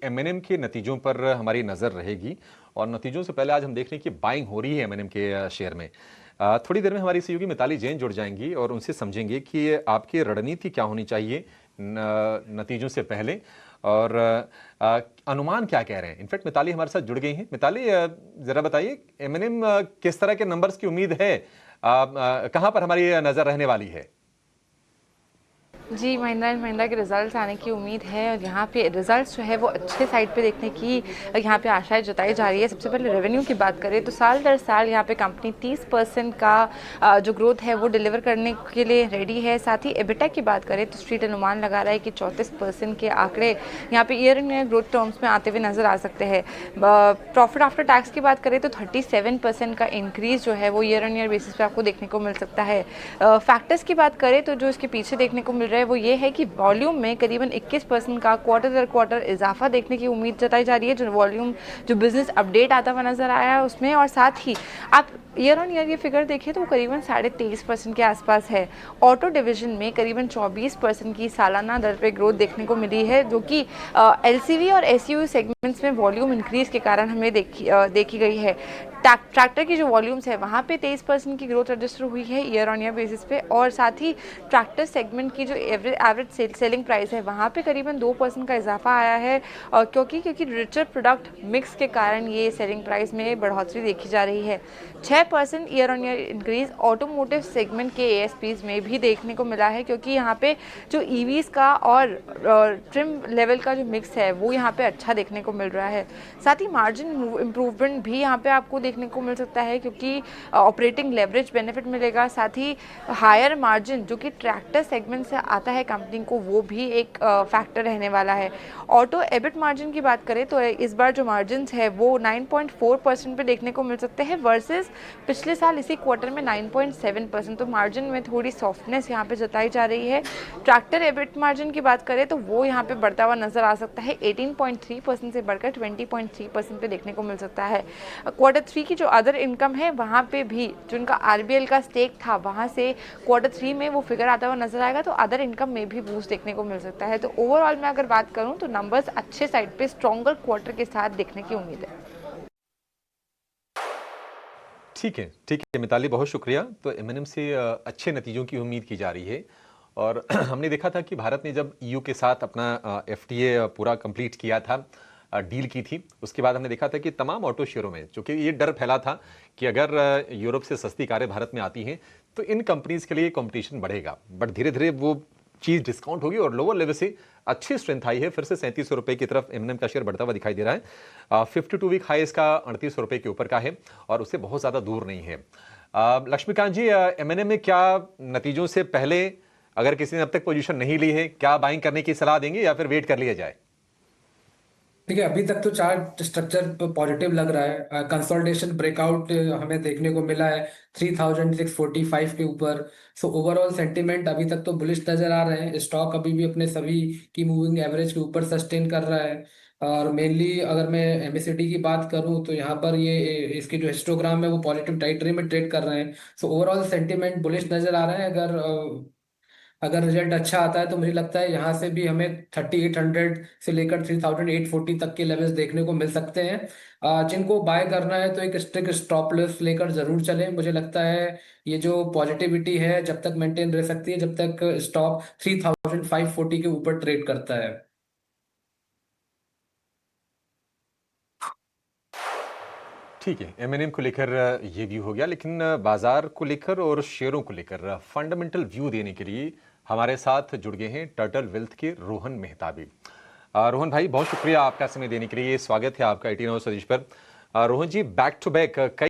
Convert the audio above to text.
MNM के नतीजों पर हमारी नज़र रहेगी और नतीजों से पहले आज हम देख रहे हैं कि बाइंग हो रही है एमएनएम के शेयर में। थोड़ी देर में हमारी सहयोगी मिताली जैन जुड़ जाएंगी और उनसे समझेंगे कि आपकी रणनीति क्या होनी चाहिए नतीजों से पहले और अनुमान क्या कह रहे हैं। इनफैक्ट मिताली हमारे साथ जुड़ गई हैं। मिताली, जरा बताइए एमएनएम किस तरह के नंबर्स की उम्मीद है, कहां पर हमारी नज़र रहने वाली है। जी, महिंद्रा एंड महिंद्रा के रिजल्ट्स आने की उम्मीद है और यहाँ पे रिजल्ट्स जो है वो अच्छे साइड पे देखने की यहाँ पे आशाएं जताई जा रही है। सबसे पहले रेवेन्यू की बात करें तो साल दर साल यहाँ पे कंपनी 30% का जो ग्रोथ है वो डिलीवर करने के लिए रेडी है। साथ ही एबिटा की बात करें तो स्ट्रीट अनुमान लगा रहा है कि 34% के आंकड़े यहाँ पे year in year growth terms में आते हुए नजर आ सकते हैं। प्रॉफिट आफ्टर टैक्स की बात करें तो 37% का इंक्रीज जो है वो ईयर इन ईयर बेसिस पे आपको देखने को मिल सकता है। फैक्टर्स की बात करें तो जो इसके पीछे देखने को मिल रहा है वो ये है कि वॉल्यूम में करीबन 21% का क्वार्टर दर क्वार्टर इजाफा देखने की उम्मीद जताई जा रही है। जो वॉल्यूम जो बिजनेस अपडेट आता हुआ नजर आया है उसमें, और साथ ही आप ईयर ऑन ईयर ये फिगर देखिए तो वो करीबन 23.5% के आसपास है। ऑटो डिवीजन में करीबन 24% की सालाना दर पे ग्रोथ देखने को मिली है, जो कि एलसीवी और एसयूवी सेगमेंट्स में वॉल्यूम इंक्रीज के कारण हमें देखी गई है। ट्रैक्टर की जो वॉल्यूम्स है वहाँ पे 23% की ग्रोथ रजिस्टर हुई है ईयर ऑन ईयर बेसिस पे, और साथ ही ट्रैक्टर सेगमेंट की जो एवरेज सेलिंग प्राइस है वहाँ पे करीबन 2% का इजाफा आया है, क्योंकि रिचर प्रोडक्ट मिक्स के कारण ये सेलिंग प्राइस में बढ़ोतरी देखी जा रही है। 6% year on year increase automotive segment के एएसपीज में भी देखने को मिला है, क्योंकि यहाँ पे जो ईवीज का और ट्रिम लेवल का जो मिक्स है वो यहाँ पे अच्छा देखने को मिल रहा है। साथ ही मार्जिन इंप्रूवमेंट भी यहाँ पे आपको देखने को मिल सकता है, क्योंकि ऑपरेटिंग लेवरेज बेनिफिट मिलेगा। साथ ही हायर मार्जिन जो कि ट्रैक्टर सेगमेंट से आता है कंपनी को, वो भी एक फैक्टर रहने वाला है। ऑटो एबिट मार्जिन की बात करें तो इस बार जो मार्जिन है वो 9.4% पे देखने को मिल सकते हैं वर्सेस पिछले साल इसी क्वार्टर में 9.7%। तो मार्जिन में थोड़ी सॉफ्टनेस यहाँ पे जताई जा रही है। ट्रैक्टर एबिट मार्जिन की बात करें तो वो यहाँ पे बढ़ता हुआ नजर आ सकता है, 18.3% से बढ़कर 20.3% पे देखने को मिल सकता है। क्वार्टर 3 की जो अदर इनकम है वहाँ पे भी जो उनका आरबीएल का स्टेक था वहाँ से क्वार्टर 3 में वो फिगर आता हुआ नजर आएगा, तो अदर इनकम में भी बूस्ट देखने को मिल सकता है। तो ओवरऑल में अगर बात करूँ तो नंबर्स अच्छे साइड पे स्ट्रॉन्गर क्वार्टर के साथ देखने की उम्मीद है। ठीक है मिताली, बहुत शुक्रिया। तो एमएनएम से अच्छे नतीजों की उम्मीद की जा रही है और हमने देखा था कि भारत ने जब ईयू के साथ अपना एफटीए पूरा कंप्लीट किया था, डील की थी, उसके बाद हमने देखा था कि तमाम ऑटो शेयरों में, चूंकि ये डर फैला था कि अगर यूरोप से सस्ती कारें भारत में आती हैं तो इन कंपनीज के लिए कंपटीशन बढ़ेगा, बट धीरे धीरे वो चीज़ डिस्काउंट होगी और लोअर लेवल से अच्छी स्ट्रेंथ आई है। फिर से 3700 रुपए की तरफ एमएनएम का शेयर बढ़ता हुआ दिखाई दे रहा है। 52 वीक हाई इसका 3800 रुपए के ऊपर का है और उससे बहुत ज़्यादा दूर नहीं है। लक्ष्मीकांत जी, एमएनएम में क्या नतीजों से पहले अगर किसी ने अब तक पोजीशन नहीं ली है, क्या बाइंग करने की सलाह देंगे या फिर वेट कर लिया जाए? ठीक है, अभी तक तो चार्ट स्ट्रक्चर पॉजिटिव लग रहा है। कंसोलिडेशन ब्रेकआउट हमें देखने को मिला है 3645 के ऊपर। सो ओवरऑल सेंटिमेंट अभी तक तो बुलिश नजर आ रहे हैं। स्टॉक अभी भी अपने सभी की मूविंग एवरेज के ऊपर सस्टेन कर रहा है। और मेनली अगर मैं एमएससीडी की बात करूं तो यहाँ पर ये इसके जो हिस्टोग्राम है वो पॉजिटिव टेरिटरी में ट्रेड कर रहे हैं। सो ओवरऑल सेंटिमेंट बुलिश नजर आ रहा है। अगर रिजल्ट अच्छा आता है तो मुझे लगता है यहाँ से भी हमें 3800 से लेकर 3840 तक के लेवल्स देखने को मिल सकते हैं। जिनको बाय करना है तो एक स्ट्रिक्ट स्टॉप लॉस लेकर जरूर चलें। मुझे लगता है ये जो पॉजिटिविटी है जब तक मेंटेन रह सकती है, जब तक स्टॉक 3540 के ऊपर ट्रेड करता है। ठीक है, एमएनएम को लेकर ये व्यू हो गया, लेकिन बाजार को लेकर और शेयरों को लेकर फंडामेंटल व्यू देने के लिए हमारे साथ जुड़ गए हैं टर्टल वेल्थ के रोहन मेहता भी। रोहन भाई, बहुत शुक्रिया आपका समय देने के लिए। स्वागत है आपका 18 आवर्स सतीश पर। रोहन जी, बैक टू बैक कई